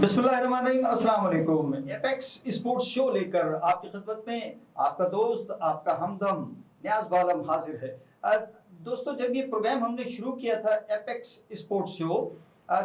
बिस्मिल्लाहिर्रहमानिर्रहीम, अस्सलाम वालेकुम। एपेक्स स्पोर्ट्स शो लेकर आपकी खिदमत में आपका दोस्त, आपका हमदम नियाज बालम हाजिर है। दोस्तों, जब ये प्रोग्राम हमने शुरू किया था एपेक्स स्पोर्ट्स शो,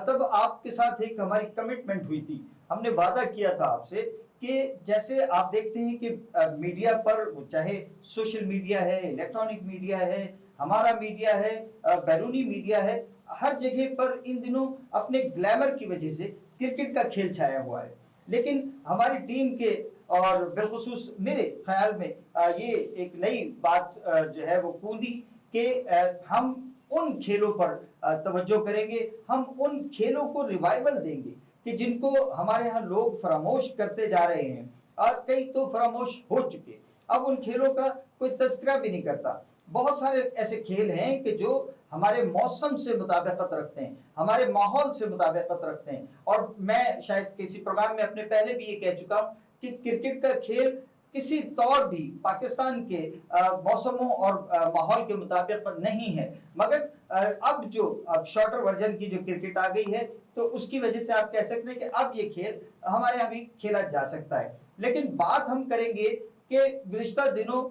तब आपके साथ एक हमारी कमिटमेंट हुई थी। हमने वादा किया था आपसे कि जैसे आप देखते हैं कि मीडिया पर, चाहे सोशल मीडिया है, इलेक्ट्रॉनिक मीडिया है, हमारा मीडिया है, बैरूनी मीडिया है, हर जगह पर इन दिनों अपने ग्लैमर की वजह से क्रिकेट का खेल छाया हुआ है। लेकिन हमारी टीम के और बिलखुसूस मेरे ख्याल में ये एक नई बात जो है वो कूदी कि हम उन खेलों पर तवज्जो करेंगे, हम उन खेलों को रिवाइवल देंगे कि जिनको हमारे यहाँ लोग फरामोश करते जा रहे हैं, और कई तो फरामोश हो चुके। अब उन खेलों का कोई तस्करा भी नहीं करता। बहुत सारे ऐसे खेल हैं कि जो हमारे मौसम से मुताबिकत रखते हैं, हमारे माहौल से मुताबिकत रखते हैं। और मैं शायद किसी प्रोग्राम में अपने पहले भी ये कह चुका हूं कि क्रिकेट का खेल किसी तौर भी पाकिस्तान के मौसमों और माहौल के मुताबिक नहीं है। मगर अब शॉर्टर वर्जन की जो क्रिकेट आ गई है, तो उसकी वजह से आप कह सकते हैं कि अब ये खेल हमारे यहाँ भी खेला जा सकता है। लेकिन बात हम करेंगे कि गुज़िश्ता दिनों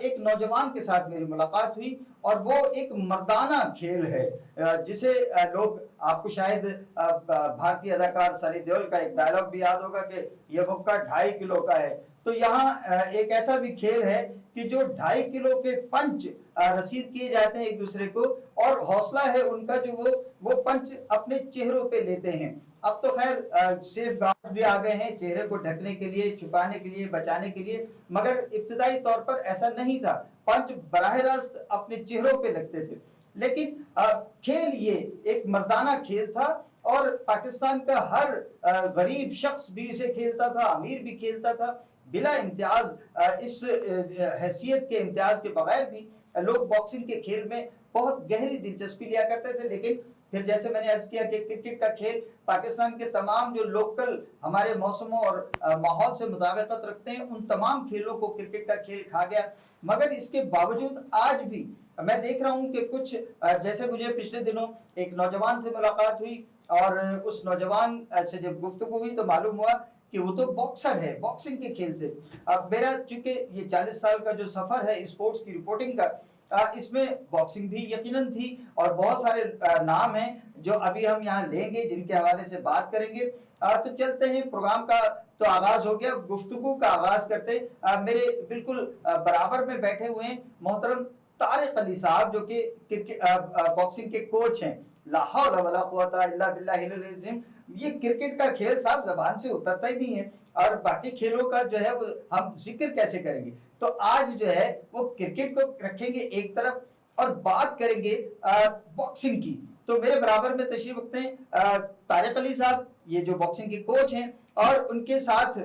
एक नौजवान के साथ मेरी मुलाकात हुई, और वो एक मर्दाना खेल है जिसे लोग, आपको शायद भारतीय अदाकार सनी देओल का एक डायलॉग भी याद होगा कि ये मुक्का 2.5 किलो का है। तो यहाँ एक ऐसा भी खेल है कि जो 2.5 किलो के पंच रसीद किए जाते हैं एक दूसरे को, और हौसला है उनका जो वो पंच अपने चेहरों पे लेते हैं। अब तो खैर सेफ गार्ड भी आ गए हैं चेहरे को ढकने के लिए, छुपाने के लिए, बचाने के लिए, मगर इब्तिदाई तौर पर ऐसा नहीं था। पंच बराह रास्त अपने चेहरों पे लगते थे। लेकिन खेल ये एक मर्दाना खेल था, और पाकिस्तान का हर गरीब शख्स भी इसे खेलता था, अमीर भी खेलता था, बिला इम्तियाज। इस हैसियत के इम्तियाज के बगैर भी लोग बॉक्सिंग के खेल में बहुत गहरी दिलचस्पी लिया करते थे। लेकिन फिर जैसे मैंने अर्ज किया कि क्रिकेट का खेल पाकिस्तान के तमाम जो लोकल हमारे मौसमों और माहौल से मुताबिकत रखते हैं, उन तमाम खेलों को क्रिकेट का खेल खा गया। मगर इसके बावजूद आज भी मैं देख रहा हूं कि कुछ जैसे मुझे पिछले दिनों एक नौजवान से मुलाकात हुई, और उस नौजवान से जब गुफ्तगू हुई तो मालूम हुआ कि वो तो बॉक्सर है, बॉक्सिंग के खेल से। अब मेरा चूंकि ये 40 साल का जो सफर है स्पोर्ट्स की रिपोर्टिंग का, इसमें बॉक्सिंग भी यकीनन थी, और बहुत सारे नाम हैं जो अभी हम यहाँ लेंगे, जिनके हवाले से बात करेंगे। तो चलते हैं, प्रोग्राम का तो आगाज हो गया, गुफ्तगू का आगाज करते। मेरे बिल्कुल बराबर में बैठे हुए हैं मोहतरम तारिक अली साहब, जो कि बॉक्सिंग के कोच हैं। ला हौला वला कुव्वता इल्ला बिल्लाहिल अलील अज़ीम। ये क्रिकेट का खेल साहब जबान से उतरता ही नहीं है, और बाकी खेलों का जो है वो हम जिक्र कैसे करेंगे। तो आज जो है वो क्रिकेट को रखेंगे एक तरफ, और बात करेंगे बॉक्सिंग की। तो मेरे बराबर में तशरीफ रखते हैं तारिक अली साहब, ये जो बॉक्सिंग के कोच हैं, और उनके साथ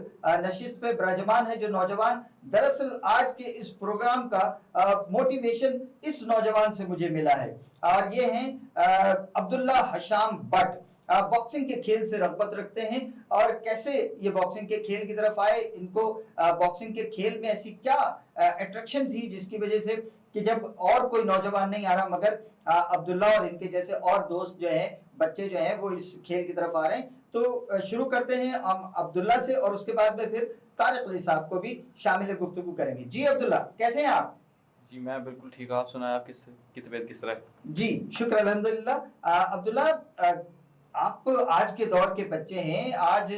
नशिस्त पे विराजमान है जो नौजवान। दरअसल आज के इस प्रोग्राम का मोटिवेशन इस नौजवान से मुझे मिला है, और ये हैं अब्दुल्ला हशाम बट। बॉक्सिंग के खेल से रगबत रखते हैं, और कैसे ये बॉक्सिंग के खेल की तरफ आए, इनको बॉक्सिंग के खेल में ऐसी क्या अट्रैक्शन थी जिसकी वजह से कि जब और कोई नौजवान नहीं आ रहा, मगर अब्दुल्ला और इनके जैसे और दोस्त जो हैं, बच्चे जो हैं, वो इस खेल की तरफ आ रहे हैं। तो शुरू करते हैं हम अब्दुल्ला से, और उसके बाद में फिर तारिक अली साहब को भी शामिल गुफ्तगू करेंगे। जी अब्दुल्ला, कैसे हैं आप? जी मैं बिल्कुल ठीक हूँ। आप सुनाए, आप की तबीयत किस तरह? जी शुक्र अल्हम्दुलिल्लाह। अब्दुल्ला, आप आज के दौर के बच्चे हैं। आज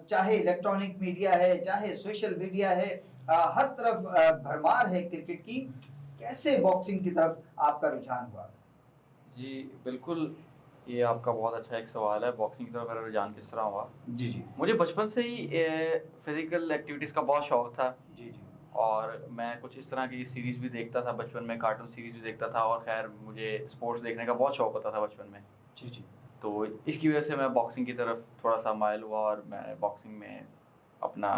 चाहे इलेक्ट्रॉनिक मीडिया है, चाहे सोशल मीडिया है, हर तरफ भरमार है क्रिकेट की। कैसे बॉक्सिंग की तरफ आपका रुझान हुआ? जी बिल्कुल, ये आपका बहुत अच्छा एक सवाल है। बॉक्सिंग की तरफ मेरा रुझान किस तरह हुआ? जी जी मुझे बचपन से ही फिजिकल एक्टिविटीज़ का बहुत शौक था, जी जी और मैं कुछ इस तरह की सीरीज़ भी देखता था बचपन में, कार्टून सीरीज़ भी देखता था, और खैर मुझे स्पोर्ट्स देखने का बहुत शौक होता था बचपन में। जी जी तो इसकी वजह से मैं बॉक्सिंग की तरफ थोड़ा सा माइल हुआ, और मैं बॉक्सिंग में अपना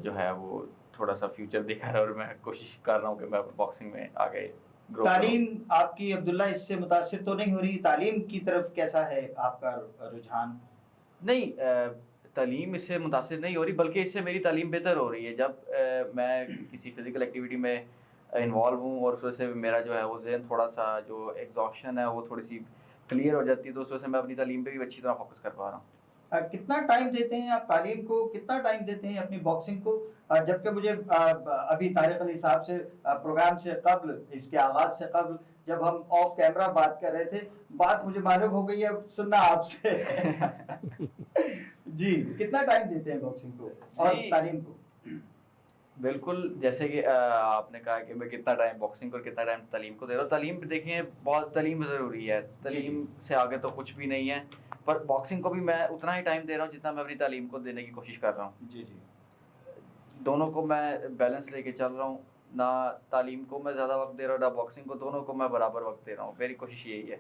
जो है वो थोड़ा सा फ्यूचर देखा है, और मैं कोशिश कर रहा हूँ कि मैं बॉक्सिंग में आगे ग्रो करूँ। तालीम आपकी अब्दुल्ला इससे मुतासिर तो नहीं हो रही? तालीम की तरफ कैसा है आपका रुझान? नहीं, तालीम इससे मुतासिर नहीं हो रही, बल्कि इससे मेरी तालीम बेहतर हो रही है। जब मैं किसी फिज़िकल एक्टिविटी में इन्वॉल्व हूँ, और उस वजह से मेरा जो है वो ज़हन थोड़ा सा जो एग्जॉशन है वो थोड़ी सी क्लियर हो जाती है, तो उस वजह से मैं अपनी तालीम पे भी अच्छी तरह फोकस कर पा रहा हूँ। کتنا ٹائم دیتے ہیں آپ تعلیم کو، کتنا ٹائم دیتے ہیں اپنی باکسنگ کو؟ جبکہ مجھے ابھی طارق علی صاحب سے پروگرام سے قبل، اس کے آغاز سے قبل، جب ہم آف کیمرہ بات کر رہے تھے، بات مجھے معلوم ہو گئی ہے، سننا آپ سے جی کتنا ٹائم دیتے ہیں باکسنگ کو اور تعلیم کو؟ بالکل، جیسے کہ آپ نے کہا کہ میں کتنا ٹائم باکسنگ اور کتنا ٹائم تعلیم کو دے رہا ہوں. تعلیم دیکھیں، بہت تعلیم ضروری ہے، تعلیم سے آگے تو کچھ بھی نہیں ہے، پر باکسنگ کو بھی میں اتنا ہی ٹائم دے رہا ہوں جتنا میں اپنی تعلیم کو دینے کی کوشش کر رہا ہوں. جی جی، دونوں کو میں بیلنس لے کے چل رہا ہوں، نہ تعلیم کو میں زیادہ وقت دے رہا ہوں نہ باکسنگ کو، دونوں کو میں برابر وقت دے رہا ہوں. میری کوشش یہی ہے.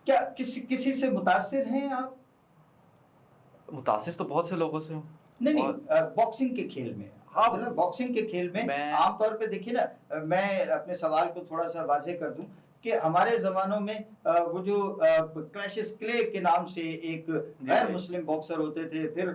کیا کسی سے متاثر ہیں آپ؟ متاثر تو بہت سے لوگوں سے ہوں. نہیں، باکسنگ کے کھیل میں، ہاں باکسنگ کے کھیل میں عام طور پہ دیکھیے نا، میں اپنے سوال کو تھوڑا سا واضح کر دوں کہ ہمارے زمانوں میں وہ جو کلیشس کلے کے نام سے ایک غیر مسلم باکسر ہوتے تھے، پھر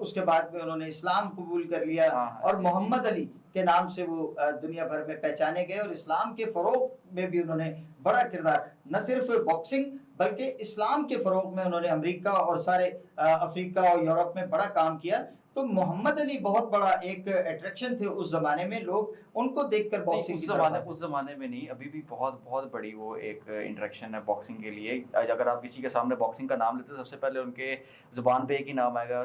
اس کے بعد میں انہوں نے اسلام قبول کر لیا اور محمد علی کے نام سے وہ دنیا بھر میں پہچانے گئے، اور اسلام کے فروغ میں بھی انہوں نے بڑا کردار، نہ صرف باکسنگ بلکہ اسلام کے فروغ میں انہوں نے امریکہ اور سارے افریقہ اور یورپ میں بڑا کام کیا. تو محمد علی بہت بڑا ایک اٹریکشن تھے اس زمانے میں، لوگ ان کو دیکھ کر باکسنگ اس زمانے میں نہیں، ابھی بھی بہت بہت بڑی وہ ایک انٹریکشن ہے باکسنگ کے لیے. اگر آپ کسی کے سامنے باکسنگ کا نام لیتے تو سب سے پہلے ان کے زبان پہ ایک ہی نام آئے گا،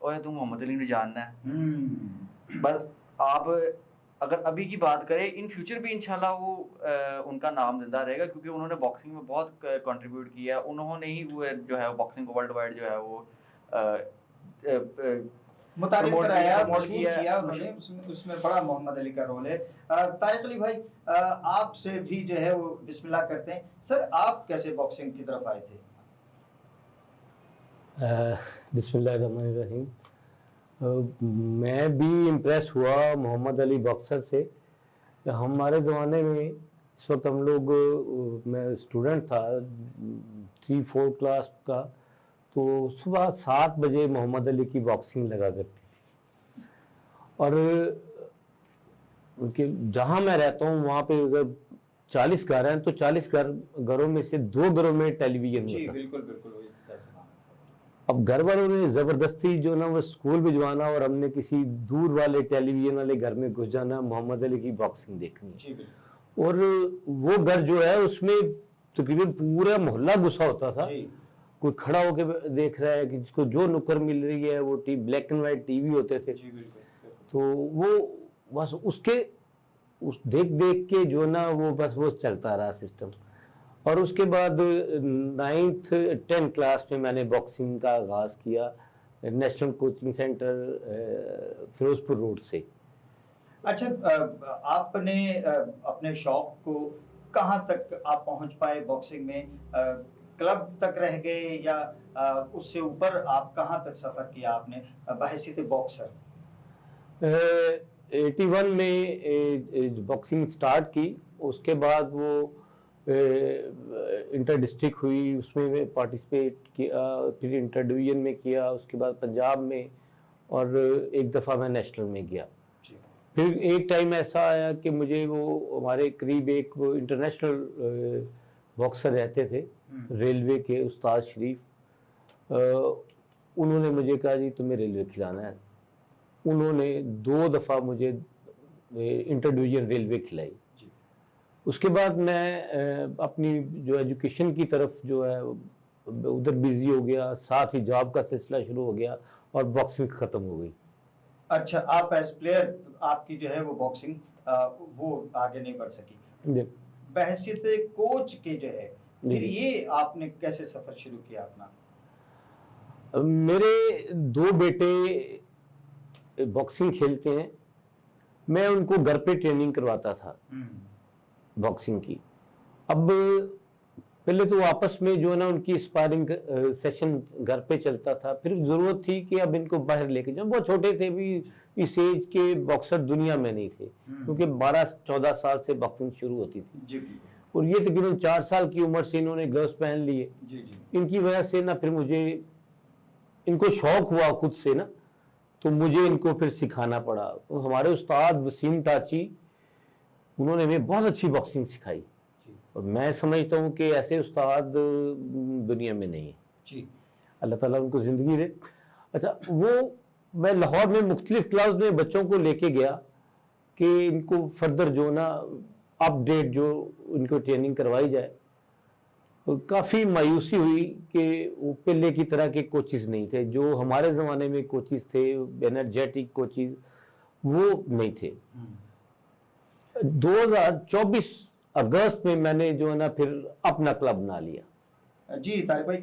اوے تم محمد علی نے جاننا ہے. بس آپ اگر ابھی کی بات کریں، ان فیوچر بھی انشاءاللہ وہ ان کا نام زندہ رہے گا، کیونکہ انہوں نے باکسنگ میں بہت کنٹریبیوٹ کیا. انہوں نے ہی وہ جو ہے باکسنگ کو ورلڈ وائڈ جو ہے وہ متعارف کرایا، مشہور کیا انہوں نے، اس میں بڑا محمد علی کا رول ہے. طارق علی بھائی، آپ سے بھی جو ہے وہ بسم اللہ کرتے ہیں. سر آپ کیسے باکسنگ کی طرف آئے تھے؟ بسم اللہ الرحمن الرحیم. میں بھی امپریس ہوا محمد علی باکسر سے. ہمارے زمانے میں اس وقت ہم لوگ، میں اسٹوڈنٹ تھا 3-4 کلاس کا، تو صبح 7 بجے محمد علی کی باکسنگ لگا کرتی تھی. اور جہاں میں رہتا ہوں وہاں پہ اگر 40 گھر ہیں تو 40 گھروں میں سے 2 گھروں میں ٹیلی ویژن ہوتا. بالکل بالکل. اب گھر والوں نے زبردستی جو نا وہ اسکول بھجوانا، اور ہم نے کسی دور والے ٹیلی ویژن والے گھر میں گھس جانا، محمد علی کی باکسنگ دیکھنی. اور وہ گھر جو ہے اس میں تقریباً پورا محلہ گھسا ہوتا تھا. کوئی کھڑا ہو کے دیکھ رہا ہے کہ جس کو جو نکر مل رہی ہے، وہ black and white T V ہوتے تھے. تو وہ بس اس کے دیکھ کے جو نا وہ بس وہ چلتا رہا سسٹم. اور اس کے بعد 9th 10 کلاس میں نے باکسنگ کا آغاز کیا نیشنل کوچنگ سینٹر فیروز پور روڈ سے. اچھا، آپ نے اپنے شوق کو کہاں تک آپ پہنچ پائے باکسنگ میں؟ کلب تک رہ گئے یا اس سے اوپر آپ کہاں تک سفر کیا آپ نے بحیثیت باکسر؟ 81 میں باکسنگ سٹارٹ کی. اس کے بعد وہ انٹر ڈسٹرکٹ ہوئی، اس میں پارٹیسپیٹ کیا، پھر انٹر ڈویژن میں کیا، اس کے بعد پنجاب میں، اور ایک دفعہ میں نیشنل میں گیا. پھر ایک ٹائم ایسا آیا کہ مجھے وہ ہمارے قریب ایک وہ انٹرنیشنل باکسر رہتے تھے ریلوے کے، استاد شریف. انہوں نے مجھے کہا جی تمہیں ریلوے کھلانا ہے. انہوں نے 2 دفعہ مجھے انٹر ڈویژن ریلوے کھلائی. اس کے بعد میں اپنی جو ایجوکیشن کی طرف جو ہے ادھر بیزی ہو گیا، ساتھ ہی جاب کا سلسلہ شروع ہو گیا اور باکسنگ ختم ہو گئی. اچھا، آپ ایز پلیئر آپ کی جو ہے وہ باکسنگ وہ آگے نہیں بڑھ سکی. بحیثیت کوچ کے جو ہے پھر یہ آپ نے کیسے سفر شروع کیا اپنا؟ میرے 2 بیٹے باکسنگ کھیلتے ہیں. میں ان کو گھر پہ ٹریننگ کرواتا تھا باکسنگ کی. اب پہلے تو آپس میں جو ہے نا ان کی اسپارنگ سیشن گھر پہ چلتا تھا. پھر ضرورت تھی کہ اب ان کو باہر لے کے جاؤں. بہت چھوٹے تھے بھی، اس ایج کے باکسر دنیا میں نہیں تھے، کیونکہ 12-14 سال سے باکسنگ شروع ہوتی تھی. اور یہ تقریباً 4 سال کی عمر سے انہوں نے گلوز پہن لیے. ان کی وجہ سے نا پھر مجھے ان کو شوق ہوا خود سے نا، تو مجھے ان کو پھر سکھانا پڑا. ہمارے استاد وسیم ٹاچی، انہوں نے ہمیں بہت اچھی باکسنگ سکھائی، اور میں سمجھتا ہوں کہ ایسے استاد دنیا میں نہیں ہیں. اللہ تعالیٰ ان کو زندگی دے. اچھا وہ میں لاہور میں مختلف کلبز میں بچوں کو لے کے گیا کہ ان کو فردر جو نا اپ ڈیٹ جو ان کو ٹریننگ کروائی جائے. کافی مایوسی ہوئی کہ وہ پہلے کی طرح کے کوچز نہیں تھے جو ہمارے زمانے میں کوچز تھے انرجیٹک کوچز وہ نہیں تھے. 2024 اگست میں نے جو ہے نا پھر اپنا کلب بنا لیا. جی طارق بھائی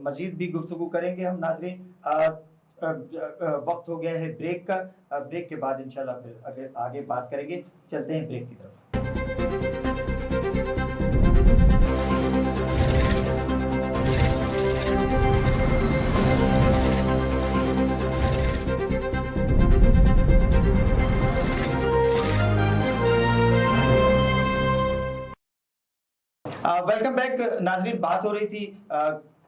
مزید بھی گفتگو کریں گے ہم ناظرین. وقت ہو گیا ہے بریک کا. بریک کے بعد انشاءاللہ پھر آگے بات کریں گے. چلتے ہیں بریک کی طرف. ویلکم بیک ناظرین. بات ہو رہی تھی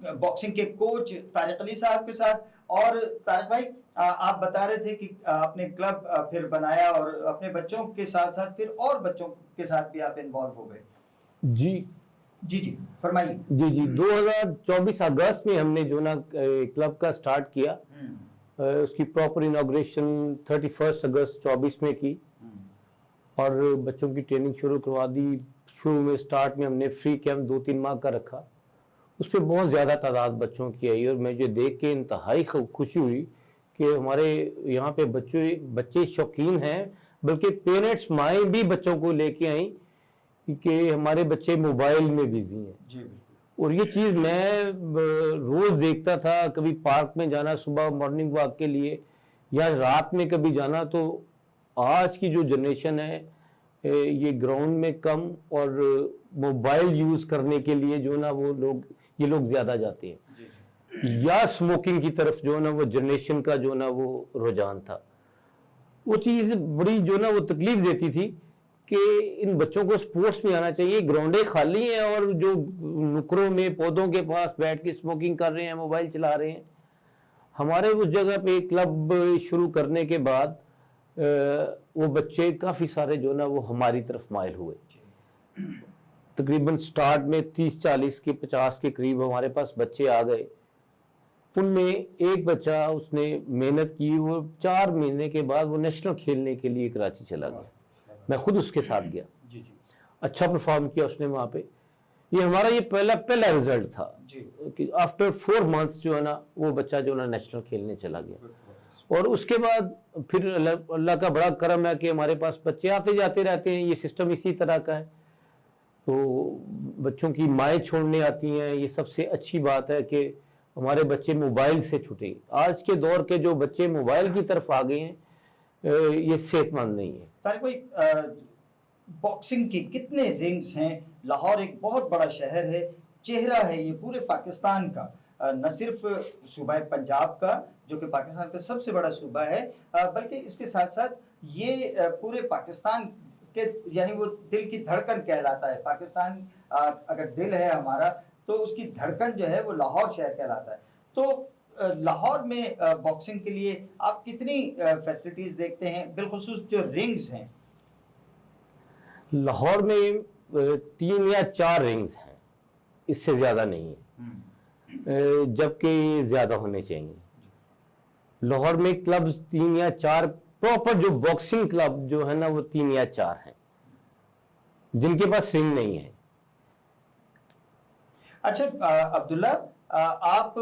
باکسنگ کے کوچ طارق علی صاحب کے ساتھ. اور طارق بھائی آپ بتا رہے تھے کہ آپ نے کلب پھر بنایا اور اپنے بچوں کے ساتھ ساتھ پھر اور بچوں کے ساتھ بھی آپ انوالو ہو گئے. جی جی جی فرمائیے. جی 2024 اگست میں ہم نے جو نا کلب کا سٹارٹ کیا. اس کی پراپر انوگریشن 31 اگست 24 میں کی اور بچوں کی ٹریننگ شروع کروا دی. شروع میں سٹارٹ میں ہم نے فری کیمپ 2-3 ماہ کا رکھا. اس پہ بہت زیادہ تعداد بچوں کی آئی اور مجھے دیکھ کے انتہائی خوشی ہوئی کہ ہمارے یہاں پہ بچے شوقین ہیں. بلکہ پیرنٹس مائیں بھی بچوں کو لے کے آئیں کہ ہمارے بچے موبائل میں بزی ہیں. اور یہ چیز میں روز دیکھتا تھا. کبھی پارک میں جانا صبح مارننگ واک کے لیے یا رات میں کبھی جانا تو آج کی جو جنریشن ہے یہ گراؤنڈ میں کم اور موبائل یوز کرنے کے لیے جو نا وہ یہ لوگ زیادہ جاتے ہیں یا اسموکنگ کی طرف جو نا وہ جنریشن کا جو نا وہ رجحان تھا. وہ چیز بڑی جو نا وہ تکلیف دیتی تھی کہ ان بچوں کو سپورٹس میں آنا چاہیے. گراؤنڈیں خالی ہیں اور جو نکروں میں پودوں کے پاس بیٹھ کے اسموکنگ کر رہے ہیں موبائل چلا رہے ہیں. ہمارے اس جگہ پہ کلب شروع کرنے کے بعد وہ بچے کافی سارے جو نا وہ ہماری طرف مائل ہوئے. تقریباً سٹارٹ میں 30-40 کے 50 کے قریب ہمارے پاس بچے آ گئے. ان میں ایک بچہ اس نے محنت کی. وہ 4 مہینے کے بعد وہ نیشنل کھیلنے کے لیے کراچی چلا گیا. میں خود اس کے ساتھ گیا. اچھا پرفارم کیا اس نے وہاں پہ. یہ ہمارا یہ پہلا رزلٹ تھا کہ آفٹر 4 months جو ہے نا وہ بچہ جو نا نیشنل کھیلنے چلا گیا. اور اس کے بعد پھر اللہ کا بڑا کرم ہے کہ ہمارے پاس بچے آتے جاتے رہتے ہیں. یہ سسٹم اسی طرح کا ہے. تو بچوں کی مائیں چھوڑنے آتی ہیں. یہ سب سے اچھی بات ہے کہ ہمارے بچے موبائل سے چھٹے. آج کے دور کے جو بچے موبائل کی طرف آ گئے ہیں یہ صحت مند نہیں ہے. طارق بھائی باکسنگ کی کتنے رنگز ہیں؟ لاہور ایک بہت بڑا شہر ہے, چہرہ ہے یہ پورے پاکستان کا, نہ صرف صوبہ پنجاب کا جو کہ پاکستان کا سب سے بڑا صوبہ ہے بلکہ اس کے ساتھ ساتھ یہ پورے پاکستان کے یعنی وہ دل کی دھڑکن کہلاتا ہے. پاکستان اگر دل ہے ہمارا تو اس کی دھڑکن جو ہے وہ لاہور شہر کہلاتا ہے. تو لاہور میں باکسنگ کے لیے آپ کتنی فیسلٹیز دیکھتے ہیں بالخصوص جو رنگز ہیں؟ لاہور میں 3 یا 4 رنگز ہیں, اس سے زیادہ نہیں ہے, جبکہ زیادہ ہونے چاہیے. لاہور میں کلبز 3 یا 4 پراپر جو باکسنگ کلب جو ہے نا وہ 3 یا 4 ہیں جن کے پاس رنگ نہیں ہے. اچھا عبداللہ, آپ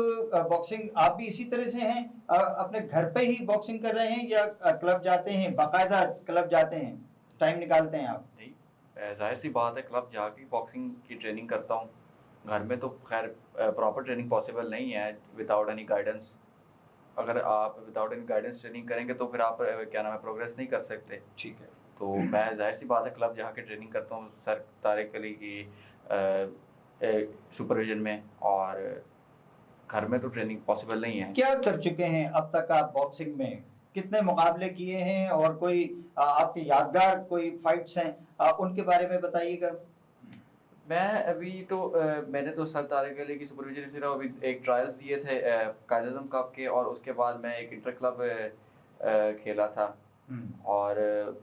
باکسنگ آپ بھی اسی طرح سے ہیں, اپنے گھر پہ ہی باکسنگ کر رہے ہیں یا کلب جاتے ہیں, باقاعدہ کلب جاتے ہیں, ٹائم نکالتے ہیں آپ؟ نہیں, ظاہر سی بات ہے کلب جا کے باکسنگ کی ٹریننگ کرتا ہوں. گھر میں تو خیر پراپر ٹریننگ پاسبل نہیں ہے وداؤٹ اینی گائیڈنس. اگر آپ وداؤٹ اینی گائیڈنس ٹریننگ کریں گے تو پھر آپ کیا نام ہے پروگریس نہیں کر سکتے. ٹھیک ہے. تو میں ظاہر سی بات ہے کلب جا کے ٹریننگ کرتا ہوں سر طارق علی کی سپرویژن میں, اور گھر میں تو ٹریننگ پاسبل نہیں ہے. کیا کر چکے ہیں اب تک آپ باکسنگ میں؟ کتنے مقابلے کیے ہیں اور کوئی آپ کے یادگار کوئی فائٹس ہیں ان کے بارے میں بتائیے گا. میں ابھی تو میں نے تو سر طارق علی کی سپرویژن سے ابھی ایک ٹرائلز دیے تھے قائد اعظم کپ کے, اور اس کے بعد میں ایک انٹر کلب کھیلا تھا. اور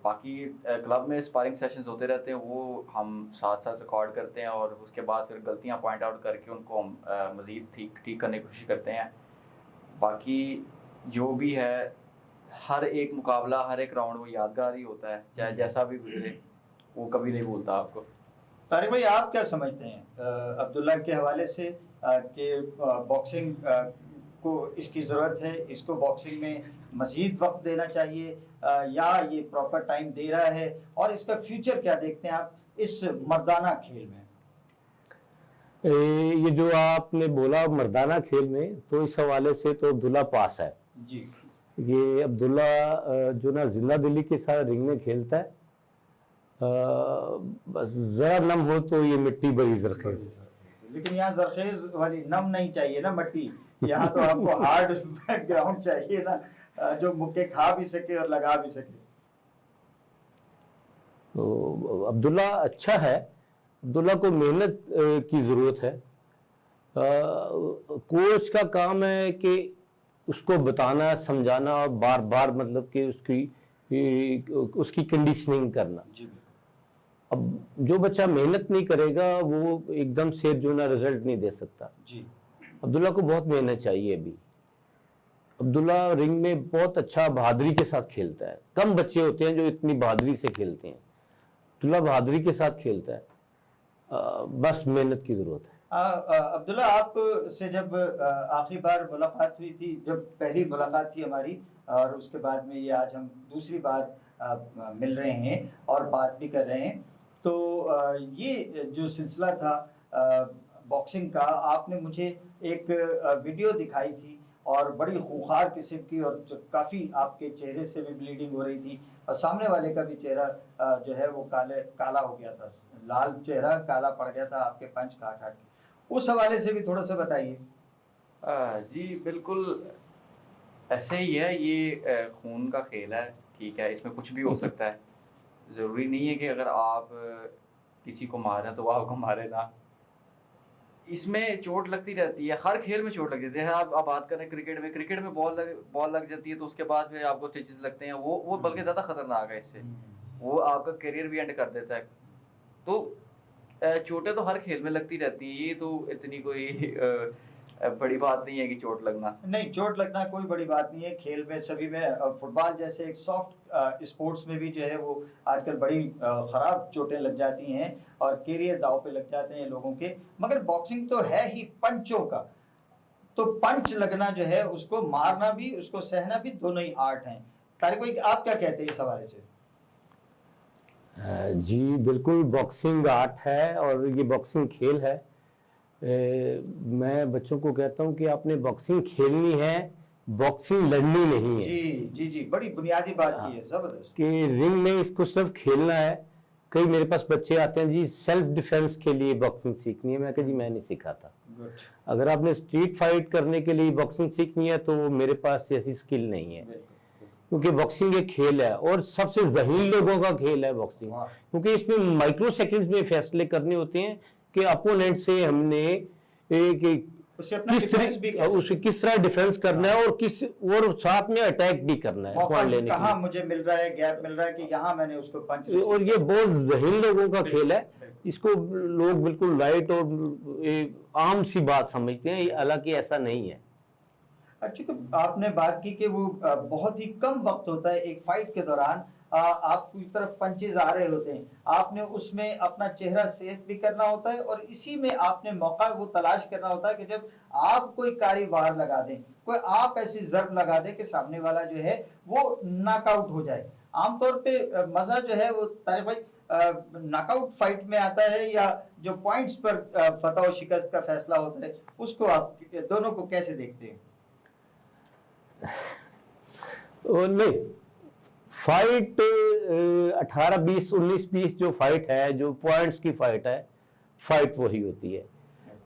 باقی کلب میں اسپارنگ سیشنز ہوتے رہتے ہیں, وہ ہم ساتھ ساتھ ریکارڈ کرتے ہیں اور اس کے بعد پھر غلطیاں پوائنٹ آؤٹ کر کے ان کو ہم مزید ٹھیک کرنے کی کوشش کرتے ہیں. باقی جو بھی ہے ہر ایک مقابلہ ہر ایک راؤنڈ وہ یادگار ہی ہوتا ہے، چاہے جیسا بھی گزرے وہ کبھی نہیں بھولتا آپ کو۔ طارق بھائی آپ کیا سمجھتے ہیں عبداللہ کے حوالے سے کہ باکسنگ کو اس کی ضرورت ہے، اس کو باکسنگ میں مزید وقت دینا چاہیے یا یہ پراپر ٹائم دے رہا ہے، اور اس کا فیوچر کیا دیکھتے ہیں آپ اس مردانہ کھیل میں؟ یہ جو آپ نے بولا مردانہ کھیل میں، تو اس حوالے سے تو عبداللہ پاس ہے جی یہ عبداللہ جو نا زندہ دلی کے ساتھ رنگ میں کھیلتا ہے، بس ذرا نم ہو تو یہ مٹی بڑی زرخیز، لیکن یہاں زرخیز والی نم نہیں چاہیے نا مٹی، یہاں تو آپ کو ہارڈ گراؤنڈ چاہیے نا جو مکے کھا بھی سکے اور لگا بھی سکے۔ تو عبداللہ اچھا ہے، عبداللہ کو محنت کی ضرورت ہے، کوچ کا کام ہے کہ اس کو بتانا سمجھانا اور بار بار مطلب کہ اس کی کنڈیشننگ کرنا۔ جی اب جو بچہ محنت نہیں کرے گا وہ ایک دم سے جو نا رزلٹ نہیں دے سکتا۔ جی عبداللہ کو بہت محنت چاہیے ابھی۔ عبداللہ رنگ میں بہت اچھا بہادری کے ساتھ کھیلتا ہے، کم بچے ہوتے ہیں جو اتنی بہادری سے کھیلتے ہیں، عبداللہ بہادری کے ساتھ کھیلتا ہے، بس محنت کی ضرورت ہے۔ عبداللہ آپ سے جب آخری بار ملاقات ہوئی تھی، جب پہلی ملاقات تھی ہماری، اور اس کے بعد میں یہ آج ہم دوسری بار مل رہے ہیں اور بات بھی کر رہے ہیں، تو یہ جو سلسلہ تھا باکسنگ کا، آپ نے مجھے ایک ویڈیو دکھائی تھی اور بڑی خوخار قسم کی، اور کافی آپ کے چہرے سے بھی بلیڈنگ ہو رہی تھی، اور سامنے والے کا بھی چہرہ جو ہے وہ کالا ہو گیا تھا، لال چہرہ کالا پڑ گیا تھا آپ کے پنچ کھا کھا کے۔ اس حوالے سے بھی تھوڑا سا بتائیے۔ جی بالکل ایسے ہی ہے، یہ خون کا کھیل ہے، ٹھیک ہے، اس میں کچھ بھی ہو سکتا ہے، ضروری نہیں ہے کہ اگر آپ کسی کو ماریں تو وہ آپ کو مارے نہ، اس میں چوٹ لگتی رہتی ہے، ہر کھیل میں چوٹ لگ جاتی ہے۔ آپ بات کریں کرکٹ میں بال لگ جاتی ہے تو اس کے بعد پھر آپ کو اسٹیچز لگتے ہیں، وہ بلکہ زیادہ خطرناک ہے، اس سے وہ آپ کا کیریئر بھی اینڈ کر دیتا ہے۔ تو چوٹیں تو ہر کھیل میں لگتی رہتی ہیں، یہ تو اتنی کوئی بڑی بات نہیں ہے کہ چوٹ لگنا۔ نہیں، چوٹ لگنا کوئی بڑی بات نہیں ہے، کھیل میں سبھی میں، فٹ بال جیسے ایک سافٹ اسپورٹس میں بھی جو ہے وہ آج کل بڑی خراب چوٹیں لگ جاتی ہیں اور کیریئر داؤ پہ لگ جاتے ہیں لوگوں کے، مگر باکسنگ تو ہے ہی پنچوں کا، تو پنچ لگنا جو ہے اس کو مارنا بھی اس کو سہنا بھی دونوں ہی آرٹ ہیں۔ طارق بھائی آپ کیا کہتے ہیں اس حوالے سے؟ جی بالکل، باکسنگ آرٹ ہے اور یہ باکسنگ کھیل ہے۔ میں بچوں کو کہتا ہوں کہ آپ نے باکسنگ کھیلنی ہے، باکسنگ لڑنی نہیں ہے۔ جی جی جی، بڑی بنیادی بات کی ہے، زبردست۔ کہ رنگ میں اس کو صرف کھیلنا ہے۔ کئی میرے پاس بچے آتے ہیں جی سیلف ڈیفense کے لیے باکسنگ سیکھنی ہے، میں کہا جی میں نہیں سکھاتا۔ اگر آپ نے اسٹریٹ فائٹ کرنے کے لیے باکسنگ سیکھنی ہے تو میرے پاس ایسی اسکل نہیں ہے، کیونکہ باکسنگ ایک کھیل ہے اور سب سے ذہین لوگوں کا کھیل ہے باکسنگ، کیونکہ اس میں مائکرو سیکنڈز میں فیصلے کرنے ہوتے ہیں کہ اپوننٹ سے ہم نے اسے کس طرح ڈیفنس کرنا ہے اور ساتھ میں اٹیک بھی کرنا ہے، پوائنٹ لینے کے کہاں مجھے مل رہا ہے، گیپ مل رہا ہے کہ یہاں میں نے اس کو پنچ، اور یہ بہت ذہین لوگوں کا کھیل ہے، اس کو لوگ بالکل لائٹ اور عام سی بات سمجھتے ہیں، حالانکہ ایسا نہیں ہے۔ چونکہ آپ نے بات کی کہ وہ بہت ہی کم وقت ہوتا ہے ایک فائٹ کے دوران، آپ کی طرف پنچز آ رہے ہوتے ہیں، آپ نے اس میں اپنا چہرہ سیف بھی کرنا ہوتا ہے، اور اسی میں آپ نے موقع وہ تلاش کرنا ہوتا ہے کہ جب آپ کوئی کاری وار لگا دیں، کوئی آپ ایسی ضرب لگا دیں کہ سامنے والا جو ہے وہ ناک آؤٹ ہو جائے۔ عام طور پہ مزہ جو ہے وہ طارق بھائی ناک آؤٹ فائٹ میں آتا ہے، یا جو پوائنٹس پر فتح و شکست کا فیصلہ ہوتا ہے، اس کو آپ دونوں کو کیسے دیکھتے ہیں؟ نہیں، فائٹ 18-20 19-20 جو فائٹ ہے، جو پوائنٹس کی فائٹ ہے، فائٹ وہی ہوتی ہے۔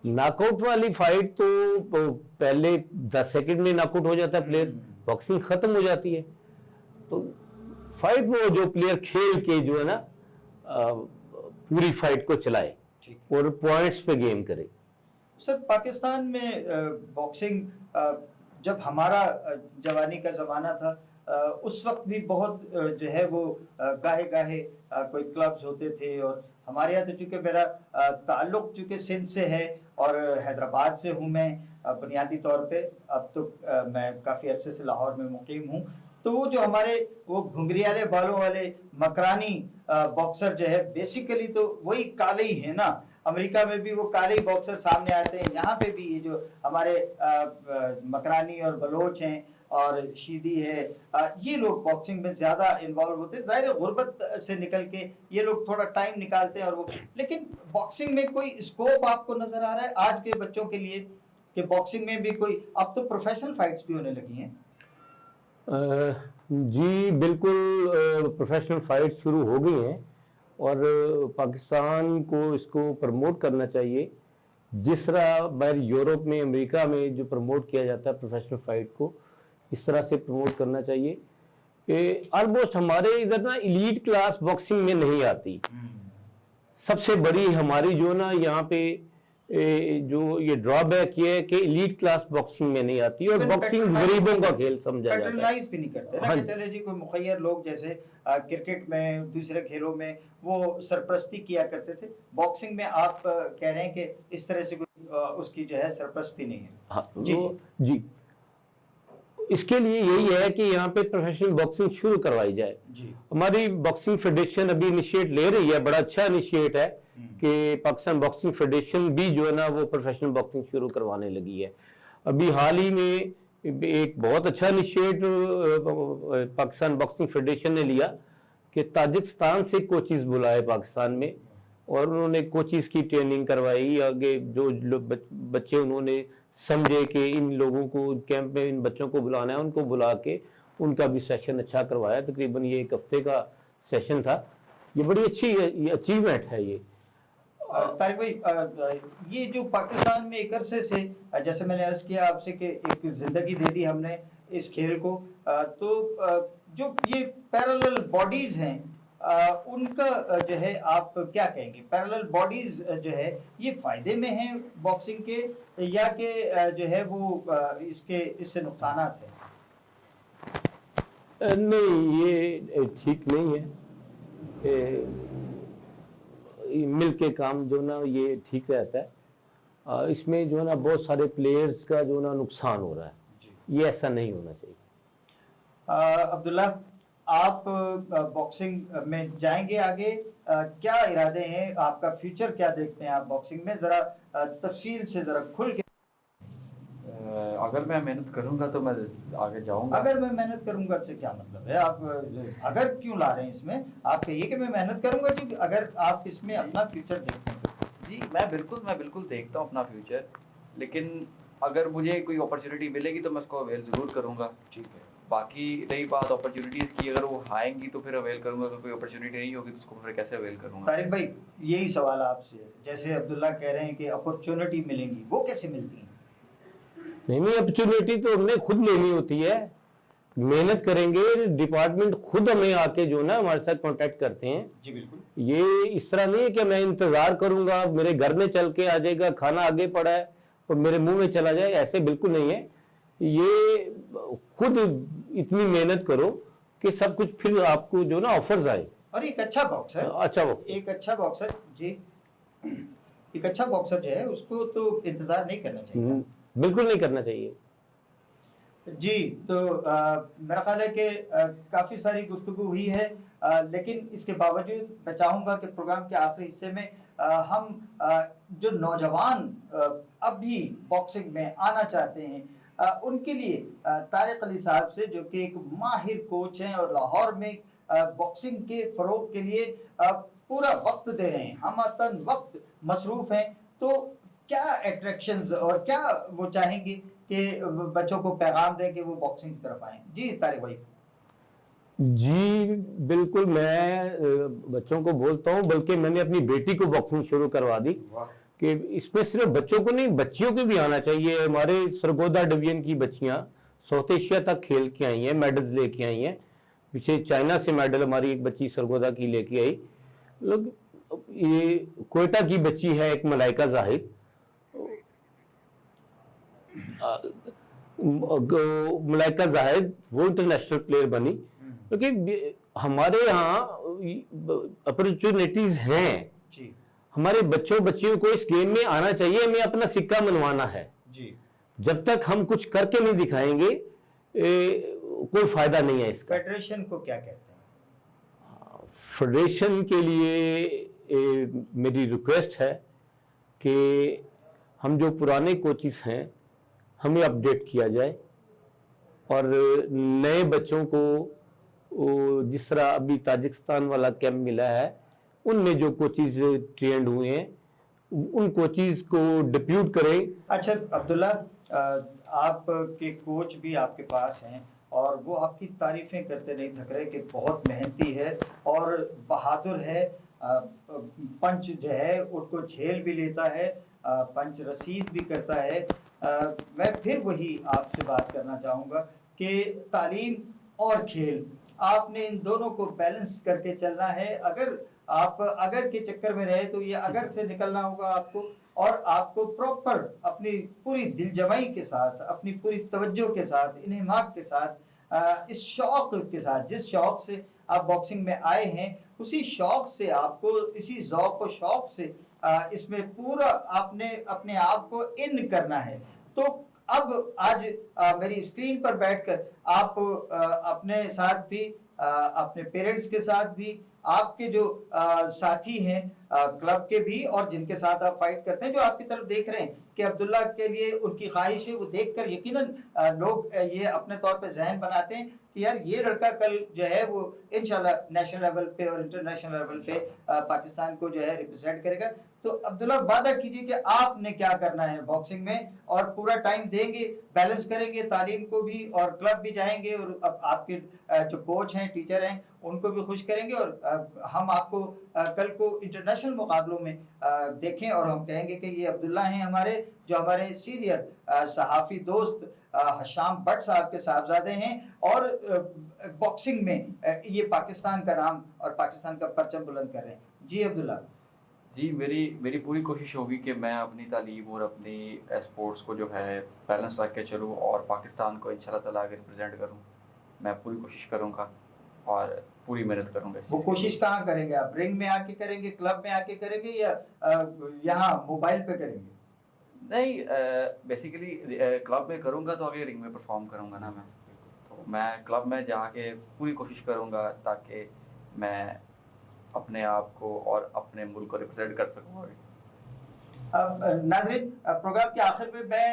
ناک آؤٹ والی فائٹ تو پہلے 10 سیکنڈ میں ناک آؤٹ ہو جاتا ہے پلیئر، باکسنگ ختم ہو جاتی ہے۔ تو فائٹ وہ جو پلیئر کھیل کے جو ہے نا پوری فائٹ کو چلائے اور پوائنٹس پہ گیم کرے۔ سر پاکستان میں باکسنگ جب ہمارا جوانی کا زمانہ تھا، اس وقت بھی بہت جو ہے وہ گاہے گاہے کوئی کلبز ہوتے تھے، اور ہمارے یہاں تو چونکہ میرا تعلق چونکہ سندھ سے ہے اور حیدرآباد سے ہوں میں، बुनियादी तौर पे अब तो मैं काफ़ी अरसे से लाहौर में मुकीम हूँ, तो वो जो हमारे वो घुंघरियाले बालों वाले मकरानी बॉक्सर जो है बेसिकली तो वही काले ही है ना। अमेरिका में भी वो काले ही बॉक्सर सामने आते हैं, यहाँ पे भी ये जो हमारे मकरानी और बलोच हैं और शीदी है, ये लोग बॉक्सिंग में ज्यादा इन्वॉल्व होते हैं। जाहिर है गुर्बत से निकल के ये लोग थोड़ा टाइम निकालते हैं और वो, लेकिन बॉक्सिंग में कोई स्कोप आपको नजर आ रहा है आज के बच्चों के लिए कि बॉक्सिंग में भी कोई, अब तो प्रोफेशनल फाइट्स भी होने लगी हैं? जी बिल्कुल, प्रोफेशनल फाइट शुरू हो गई हैं और पाकिस्तान को इसको प्रमोट करना चाहिए। जिस तरह बाहर यूरोप में, अमेरिका में जो प्रमोट किया जाता है प्रोफेशनल फाइट को, इस तरह से प्रमोट करना चाहिए। ऑलमोस्ट हमारे इधर ना एलीट क्लास बॉक्सिंग में नहीं आती। सबसे बड़ी हमारी जो ना यहाँ पे जो ये ड्रॉबैक ये है कि एलीट क्लास बॉक्सिंग में नहीं आती और बॉक्सिंग गरीबों का खेल समझा जाता है। पैटर्नाइज भी नहीं करते ना कि चले जी कोई मुखय्यर लोग जैसे क्रिकेट में, दूसरे खेलों में वो सरपरस्ती किया करते थे, बॉक्सिंग में आप कह रहे हैं कि इस तरह से कोई उसकी जो है सरपरस्ती नहीं है। हाँ, जी इसके लिए यही है कि यहाँ पे प्रोफेशनल बॉक्सिंग शुरू करवाई जाए। हमारी बॉक्सिंग फेडरेशन अभी इनिशिएट ले रही है, बड़ा अच्छा इनिशिएट है कि पाकिस्तान बॉक्सिंग फेडरेशन भी जो है ना वो प्रोफेशनल बॉक्सिंग शुरू करवाने लगी है। अभी हाल ही में एक बहुत अच्छा इनिशिएट पाकिस्तान बॉक्सिंग फेडरेशन ने लिया कि ताजिकिस्तान से कोचेस बुलाए पाकिस्तान में और उन्होंने कोचेस की ट्रेनिंग करवाई। आगे जो बच्चे उन्होंने समझे कि इन लोगों को कैंप में इन बच्चों को बुलाना है, उनको बुला के उनका भी सेशन अच्छा करवाया। तकरीबन ये 1 हफ्ते का सेशन था। ये बड़ी अच्छी अचीवमेंट है ये। तारिक भाई, ये जो पाकिस्तान में एक अरसे से, जैसे मैंने अर्ज किया आपसे कि एक जिंदगी दे दी हमने इस खेल को, तो जो ये पैरेलल बॉडीज हैं उनका जो है आप क्या कहेंगे? पैरेलल बॉडीज जो है ये फायदे में हैं बॉक्सिंग के, या कि जो है वो इससे नुकसानात हैं? नहीं, ये ठीक नहीं है। मिल के काम जो ना ये ठीक रहता है। इसमें जो है ना बहुत सारे प्लेयर्स का जो ना नुकसान हो रहा है, ये ऐसा नहीं होना चाहिए। अब्दुल्ला, आप बॉक्सिंग में जाएंगे आगे, क्या इरादे हैं? आपका फ्यूचर क्या देखते हैं आप बॉक्सिंग में? जरा तफसील से जरा खुल के। अगर मैं मेहनत करूंगा तो मैं आगे जाऊंगा। अगर मैं मेहनत करूंगा से क्या मतलब है? आप अगर क्यों ला रहे हैं इसमें? आप कहिए कि मैं मेहनत करूंगा जी, अगर आप इसमें अपना फ्यूचर देखते हैं। जी मैं बिल्कुल देखता हूँ अपना फ्यूचर, लेकिन अगर मुझे कोई अपॉर्चुनिटी मिलेगी तो मैं उसको अवेल ज़रूर करूँगा। ठीक है। बाकी रही बात अपॉर्चुनिटीज़ की, अगर वो आएंगी तो फिर अवेल करूँगा, अगर कोई अपॉर्चुनिटी नहीं होगी तो उसको फिर कैसे अवेल करूँगा? तारिक भाई, यही सवाल आपसे है। जैसे अब्दुल्ला कह रहे हैं कि अपॉर्चुनिटी मिलेंगी, वो कैसे मिलती है? नहीं, अपॉर्चुनिटी तो हमने खुद लेनी होती है। मेहनत करेंगे, डिपार्टमेंट खुद हमें आके जो ना हमारे साथ कांटेक्ट करते हैं। जी बिल्कुल। ये इस तरह नहीं है कि मैं इंतजार करूंगा, मेरे घर में चल के आ जाएगा, खाना आगे पड़ा है और मेरे मुंह में चला जाए, ऐसे बिल्कुल नहीं है। ये खुद इतनी मेहनत करो कि सब कुछ फिर आपको जो ना ऑफर्स आए। और एक अच्छा बॉक्सर, एक अच्छा बॉक्सर जी, एक अच्छा बॉक्सर जो है उसको तो इंतजार नहीं करना चाहिए। बिल्कुल नहीं करना चाहिए जी। तो मेरा ख्याल है कि काफ़ी सारी गुफ्तगू हुई है, लेकिन इसके बावजूद मैं चाहूँगा कि प्रोग्राम के आखिरी हिस्से में हम जो नौजवान अभी बॉक्सिंग में आना चाहते हैं उनके लिए तारिक अली साहब से, जो कि एक माहिर कोच हैं और लाहौर में बॉक्सिंग के फ़रोग के लिए पूरा वक्त दे रहे हैं, हमतन वक्त मसरूफ़ हैं, तो क्या अट्रैक्शंस और क्या वो चाहेंगे कि बच्चों को पैगाम दें कि वो बॉक्सिंग की तरफ आएं? जी तारिक भाई। जी बिल्कुल, मैं बच्चों को बोलता हूँ, बल्कि मैंने अपनी बेटी को बॉक्सिंग शुरू करवा दी कि इसमें सिर्फ बच्चों को नहीं, बच्चियों को भी आना चाहिए। हमारे सरगोदा डिवीजन की बच्चियां साउथ एशिया तक खेल के आई हैं, मेडल्स लेके आई हैं। पीछे चाइना से मेडल हमारी एक बच्ची सरगोदा की लेके आई। लोग, ये कोयटा की बच्ची है एक मलाइका जाहिद, मलाइका जाहिद, वो इंटरनेशनल प्लेयर बनी। क्योंकि हमारे यहाँ अपॉर्चुनिटीज हैं, हमारे बच्चों बच्चियों को इस गेम में आना चाहिए, हमें अपना सिक्का मनवाना है। जी। जब तक हम कुछ करके नहीं दिखाएंगे कोई फायदा नहीं है इसका। फेडरेशन को क्या कहते हैं? फेडरेशन के लिए मेरी रिक्वेस्ट है कि हम जो पुराने कोचेस हैं हमें अपडेट किया जाए और नए बच्चों को जिस तरह अभी ताजिकिस्तान वाला कैंप मिला है उनमें जो कोचेस ट्रेंड हुए हैं उन कोचेस को डिप्यूट करें। अच्छा अब्दुल्ला, आपके कोच भी आपके पास हैं और वो आपकी तारीफें करते नहीं थक रहे कि बहुत मेहनती है और बहादुर है, पंच जो है उनको झेल भी लेता है, पंच रसीद भी करता है। मैं फिर वही आपसे बात करना चाहूँगा कि तालीम और खेल आपने इन दोनों को बैलेंस करके चलना है। अगर आप अगर के चक्कर में रहे तो ये अगर से निकलना होगा आपको, और आपको प्रॉपर अपनी पूरी दिलजमाई के साथ, अपनी पूरी तवज्जो के साथ, इन्हिमाक के साथ, इस शौक के साथ, जिस शौक से आप बॉक्सिंग में आए हैं उसी शौक से आपको, इसी ज़ौक़ और शौक से इसमें पूरा आपने अपने आप को इन करना है। तो अब आज मेरी स्क्रीन पर बैठकर आप अपने साथ भी, अपने पेरेंट्स के साथ भी, आपके जो साथी हैं क्लब के भी और जिनके साथ आप फाइट करते हैं, जो आपकी तरफ देख रहे हैं कि अब्दुल्ला के लिए उनकी ख्वाहिश है, वो देखकर यकीनन लोग ये अपने तौर पे जहन बनाते हैं कि यार ये लड़का कल जो है वो इंशाल्लाह नेशनल लेवल पे और इंटरनेशनल लेवल पे पाकिस्तान को जो है रिप्रेजेंट करेगा। तो अब्दुल्ला वादा कीजिए कि आपने क्या करना है बॉक्सिंग में और पूरा टाइम देंगे, बैलेंस करेंगे, तालीम को भी और क्लब भी जाएंगे और अब आपके जो कोच हैं, टीचर हैं, उनको भी खुश करेंगे और हम आपको कल को इंटरनेशनल मुकाबलों में देखें और हम कहेंगे कि ये अब्दुल्ला हैं हमारे, जो हमारे सीनियर सहाफ़ी दोस्त हशाम भट्ट साहब के साहबजादे हैं और बॉक्सिंग में ये पाकिस्तान का नाम और पाकिस्तान का परचम बुलंद कर रहे हैं। जी अब्दुल्ला जी, मेरी पूरी कोशिश होगी कि मैं अपनी तालीम और अपनी स्पोर्ट्स को जो है बैलेंस रख के चलूँ और पाकिस्तान को इंशाल्लाह ताला आगे रिप्रेजेंट करूँ। मैं पूरी कोशिश करूँगा और पूरी मेहनत करूँगा। वो कोशिश कहाँ करेंगे आप? रिंग में आके करेंगे, क्लब में आके करेंगे या यहाँ मोबाइल पे करेंगे? नहीं, बेसिकली क्लब में करूँगा तो आगे रिंग में परफॉर्म करूँगा ना मैं, तो मैं क्लब में जाके पूरी कोशिश करूँगा ताकि मैं अपने आप को और अपने मुल्क को रिप्रेजेंट कर सकूँ। अब नाज़रीन, प्रोग्राम के आखिर में मैं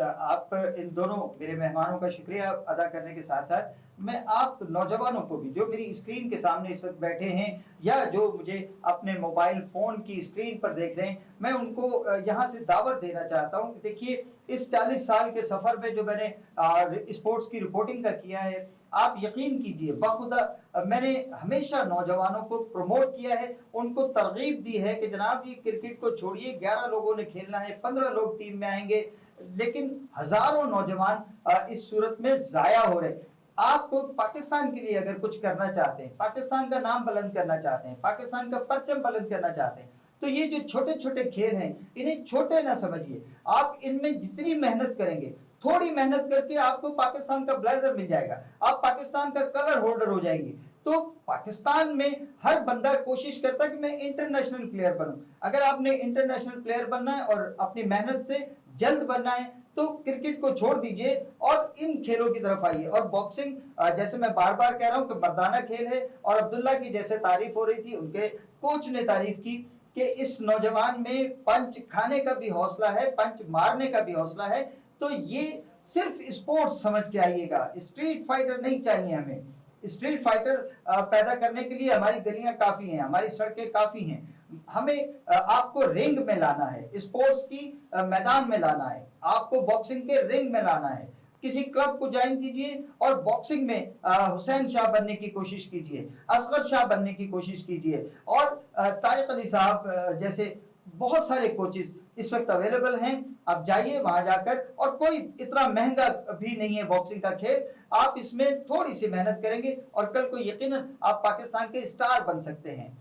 आप इन दोनों मेरे मेहमानों का शुक्रिया अदा करने के साथ साथ मैं आप नौजवानों को भी, जो मेरी स्क्रीन के सामने इस वक्त बैठे हैं या जो मुझे अपने मोबाइल फ़ोन की स्क्रीन पर देख रहे हैं, मैं उनको यहाँ से दावत देना चाहता हूँ कि देखिए इस 40 साल के सफ़र में जो मैंने स्पोर्ट्स की रिपोर्टिंग का किया है, आप यकीन कीजिए बाखुदा मैंने हमेशा नौजवानों को प्रमोट किया है, उनको तरगीब दी है कि जनाब ये क्रिकेट को छोड़िए, 11 लोगों ने खेलना है, 15 लोग टीम में आएंगे, लेकिन हजारों नौजवान इस सूरत में ज़ाया हो रहे। आप पाकिस्तान के लिए अगर कुछ करना चाहते हैं, पाकिस्तान का नाम बुलंद करना चाहते हैं, पाकिस्तान का परचम बुलंद करना चाहते हैं, तो ये जो छोटे छोटे खेल हैं इन्हें छोटे ना समझिए। आप इनमें जितनी मेहनत करेंगे, थोड़ी मेहनत करके आपको पाकिस्तान का ब्लेजर मिल जाएगा, आप पाकिस्तान का कलर होल्डर हो जाएंगे। तो पाकिस्तान में हर बंदा कोशिश करता है कि मैं इंटरनेशनल प्लेयर बनूं। अगर आपने इंटरनेशनल प्लेयर बनना है और अपनी मेहनत से जल्द बनना है तो क्रिकेट को छोड़ दीजिए और इन खेलों की तरफ आइए। और बॉक्सिंग जैसे मैं बार बार कह रहा हूं कि मर्दाना खेल है, और अब्दुल्ला की जैसे तारीफ हो रही थी, उनके कोच ने तारीफ की कि इस नौजवान में पंच खाने का भी हौसला है, पंच मारने का भी हौसला है। तो ये सिर्फ स्पोर्ट्स समझ के आइएगा, स्ट्रीट फाइटर नहीं चाहिए हमें। स्ट्रीट फाइटर पैदा करने के लिए हमारी गलियां काफी हैं, हमारी सड़कें काफी हैं। हमें आपको रिंग में लाना है, स्पोर्ट्स की मैदान में लाना है, आपको बॉक्सिंग के रिंग में लाना है। किसी क्लब को ज्वाइन कीजिए और बॉक्सिंग में हुसैन शाह बनने की कोशिश कीजिए, असगर शाह बनने की कोशिश कीजिए, और तारिक अली साहब जैसे बहुत सारे कोचेस इस वक्त अवेलेबल हैं। आप जाइए वहां जाकर, और कोई इतना महंगा भी नहीं है बॉक्सिंग का खेल, आप इसमें थोड़ी सी मेहनत करेंगे और कल को यकीनन आप पाकिस्तान के स्टार बन सकते हैं।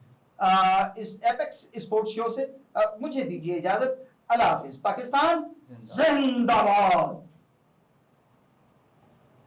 इस एपेक्स स्पोर्ट्स शो से मुझे दीजिए इजाजत। अल्लाह हाफिज। पाकिस्तान जिंदाबाद।